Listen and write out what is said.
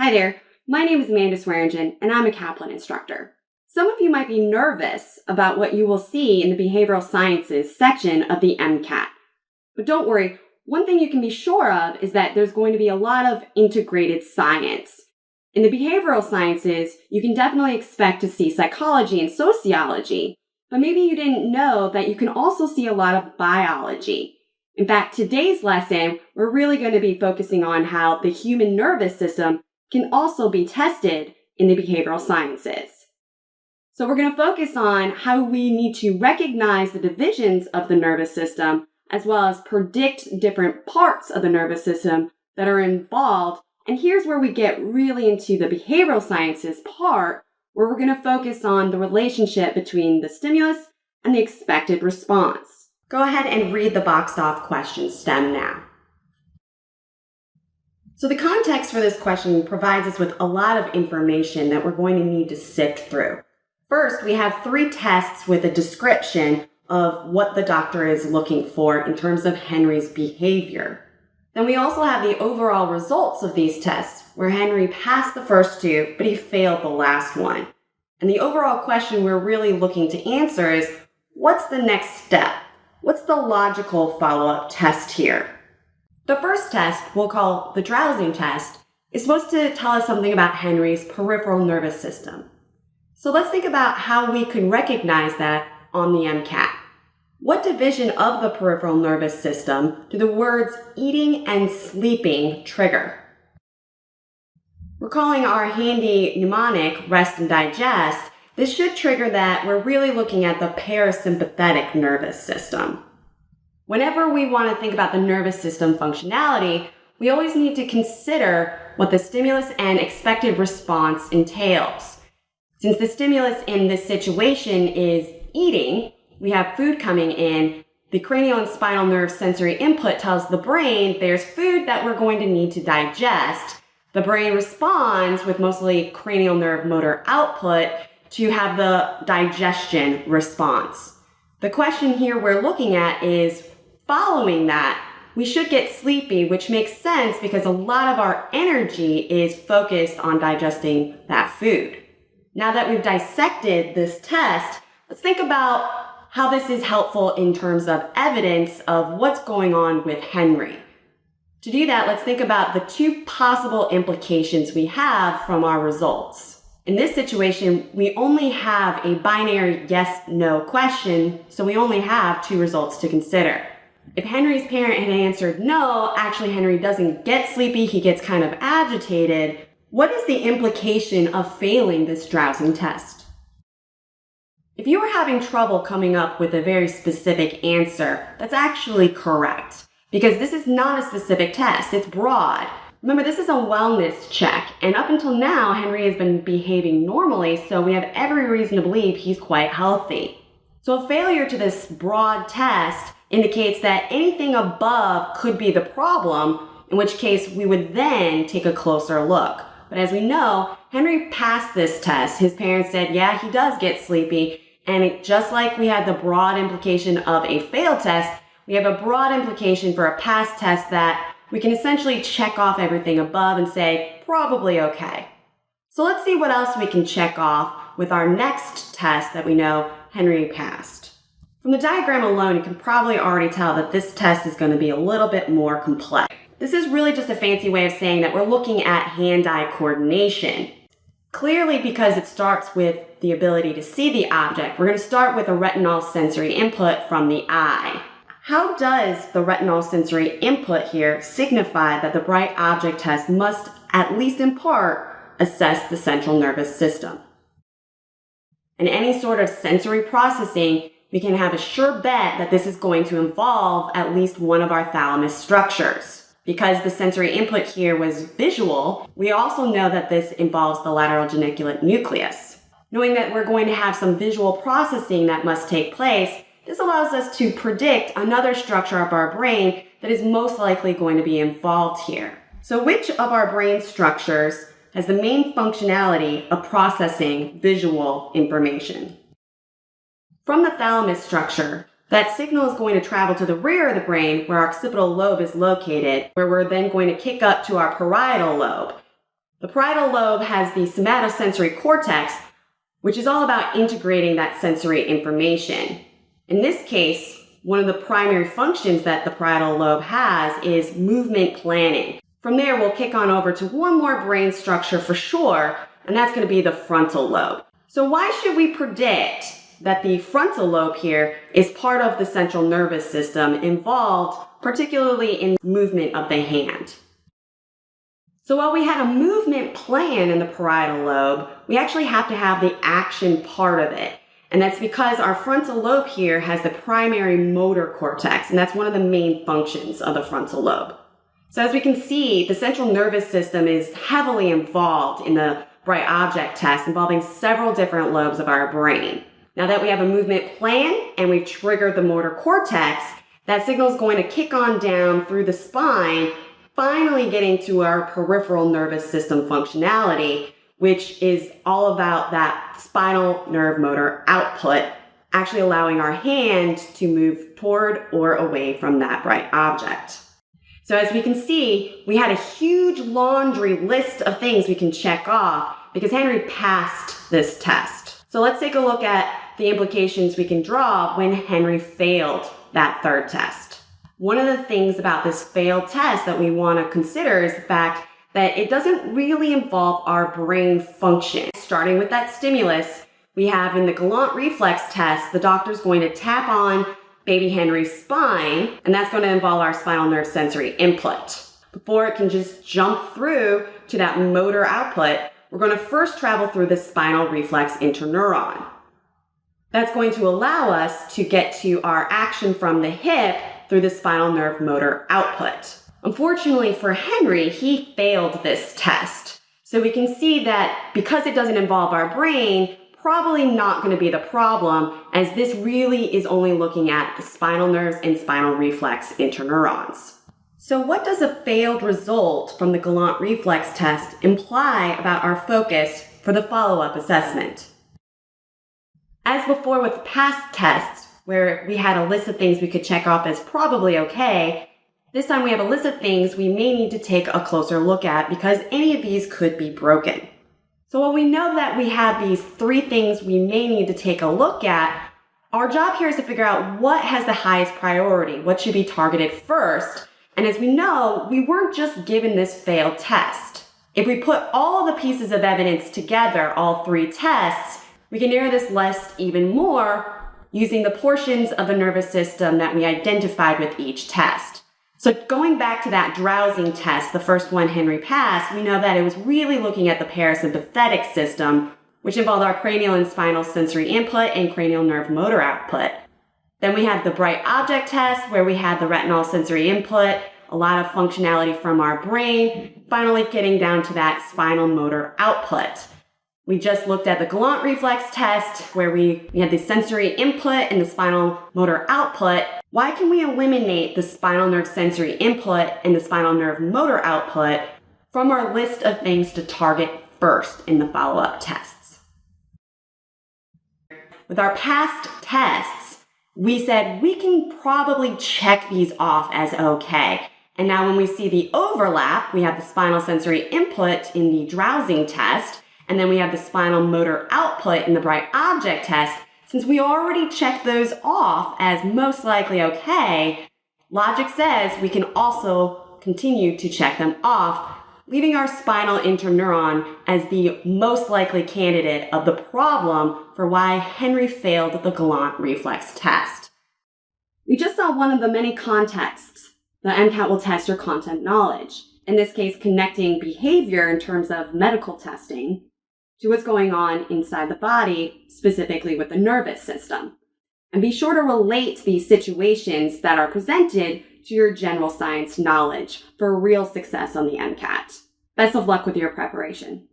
Hi there, my name is Amanda Swearingen, and I'm a Kaplan instructor. Some of you might be nervous about what you will see in the Behavioral Sciences section of the MCAT. But don't worry, one thing you can be sure of is that there's going to be a lot of integrated science. In the Behavioral Sciences, you can definitely expect to see psychology and sociology, but maybe you didn't know that you can also see a lot of biology. In fact, today's lesson, we're really going to be focusing on how the human nervous system can also be tested in the behavioral sciences. So we're going to focus on how we need to recognize the divisions of the nervous system, as well as predict different parts of the nervous system that are involved. And here's where we get really into the behavioral sciences part, where we're going to focus on the relationship between the stimulus and the expected response. Go ahead and read the boxed off question stem now. So the context for this question provides us with a lot of information that we're going to need to sift through. First, we have 3 tests with a description of what the doctor is looking for in terms of Henry's behavior. Then we also have the overall results of these tests, where Henry passed the first 2, but he failed the last one. And the overall question we're really looking to answer is, what's the next step? What's the logical follow-up test here? The first test, we'll call the drowsing test, is supposed to tell us something about Henry's peripheral nervous system. So let's think about how we can recognize that on the MCAT. What division of the peripheral nervous system do the words eating and sleeping trigger? Recalling our handy mnemonic, rest and digest, this should trigger that we're really looking at the parasympathetic nervous system. Whenever we want to think about the nervous system functionality, we always need to consider what the stimulus and expected response entails. Since the stimulus in this situation is eating, we have food coming in, the cranial and spinal nerve sensory input tells the brain there's food that we're going to need to digest. The brain responds with mostly cranial nerve motor output to have the digestion response. The question here we're looking at is, following that, we should get sleepy, which makes sense because a lot of our energy is focused on digesting that food. Now that we've dissected this test, let's think about how this is helpful in terms of evidence of what's going on with Henry. To do that, let's think about the 2 possible implications we have from our results. In this situation, we only have a binary yes-no question, so we only have 2 results to consider. If Henry's parent had answered no, actually Henry doesn't get sleepy, he gets kind of agitated, what is the implication of failing this drowsing test? If you are having trouble coming up with a very specific answer, that's actually correct, because this is not a specific test, it's broad. Remember, this is a wellness check, and up until now, Henry has been behaving normally, so we have every reason to believe he's quite healthy. So a failure to this broad test indicates that anything above could be the problem, in which case we would then take a closer look. But as we know, Henry passed this test. His parents said, yeah, he does get sleepy, and just like we had the broad implication of a failed test, we have a broad implication for a past test that we can essentially check off everything above and say, probably okay. So let's see what else we can check off with our next test that we know Henry passed. From the diagram alone, you can probably already tell that this test is going to be a little bit more complex. This is really just a fancy way of saying that we're looking at hand-eye coordination. Clearly, because it starts with the ability to see the object, we're going to start with a retinal sensory input from the eye. How does the retinal sensory input here signify that the bright object test must, at least in part, assess the central nervous system? In any sort of sensory processing, we can have a sure bet that this is going to involve at least one of our thalamus structures. Because the sensory input here was visual, we also know that this involves the lateral geniculate nucleus. Knowing that we're going to have some visual processing that must take place, this allows us to predict another structure of our brain that is most likely going to be involved here. So which of our brain structures has the main functionality of processing visual information? From the thalamus structure, that signal is going to travel to the rear of the brain where our occipital lobe is located, where we're then going to kick up to our parietal lobe. The parietal lobe has the somatosensory cortex, which is all about integrating that sensory information. In this case, one of the primary functions that the parietal lobe has is movement planning. From there, we'll kick on over to one more brain structure for sure, and that's going to be the frontal lobe. So why should we predict that the frontal lobe here is part of the central nervous system involved particularly in movement of the hand? So while we had a movement plan in the parietal lobe, we actually have to have the action part of it. And that's because our frontal lobe here has the primary motor cortex, and that's one of the main functions of the frontal lobe. So as we can see, the central nervous system is heavily involved in the bright object test, involving several different lobes of our brain. Now that we have a movement plan and we've triggered the motor cortex, that signal is going to kick on down through the spine, finally getting to our peripheral nervous system functionality, which is all about that spinal nerve motor output, actually allowing our hand to move toward or away from that bright object. So as we can see, we had a huge laundry list of things we can check off because Henry passed this test. So let's take a look at the implications we can draw when Henry failed that third test. One of the things about this failed test that we want to consider is the fact that it doesn't really involve our brain function. Starting with that stimulus, we have in the Galant reflex test, the doctor's going to tap on baby Henry's spine, and that's going to involve our spinal nerve sensory input. Before it can just jump through to that motor output, we're going to first travel through the spinal reflex interneuron. That's going to allow us to get to our action from the hip through the spinal nerve motor output. Unfortunately for Henry, he failed this test. So we can see that because it doesn't involve our brain, probably not going to be the problem, as this really is only looking at the spinal nerves and spinal reflex interneurons. So what does a failed result from the Galant reflex test imply about our focus for the follow-up assessment? As before with past tests, where we had a list of things we could check off as probably okay, this time we have a list of things we may need to take a closer look at because any of these could be broken. So while we know that we have these three things we may need to take a look at, our job here is to figure out what has the highest priority, what should be targeted first. And as we know, we weren't just given this failed test. If we put all the pieces of evidence together, all three tests, we can narrow this list even more using the portions of the nervous system that we identified with each test. So going back to that drowsing test, the first one Henry passed, we know that it was really looking at the parasympathetic system, which involved our cranial and spinal sensory input and cranial nerve motor output. Then we had the bright object test, where we had the retinal sensory input, a lot of functionality from our brain, finally getting down to that spinal motor output. We just looked at the Galant reflex test, where we had the sensory input and the spinal motor output. Why can we eliminate the spinal nerve sensory input and the spinal nerve motor output from our list of things to target first in the follow-up tests? With our past tests, we said we can probably check these off as okay. And now when we see the overlap, we have the spinal sensory input in the drowsing test, and then we have the spinal motor output in the bright object test. Since we already checked those off as most likely okay, logic says we can also continue to check them off, leaving our spinal interneuron as the most likely candidate of the problem for why Henry failed the Galant reflex test. We just saw one of the many contexts the MCAT will test your content knowledge, in this case connecting behavior in terms of medical testing to what's going on inside the body, specifically with the nervous system. And be sure to relate these situations that are presented to your general science knowledge for real success on the MCAT. Best of luck with your preparation.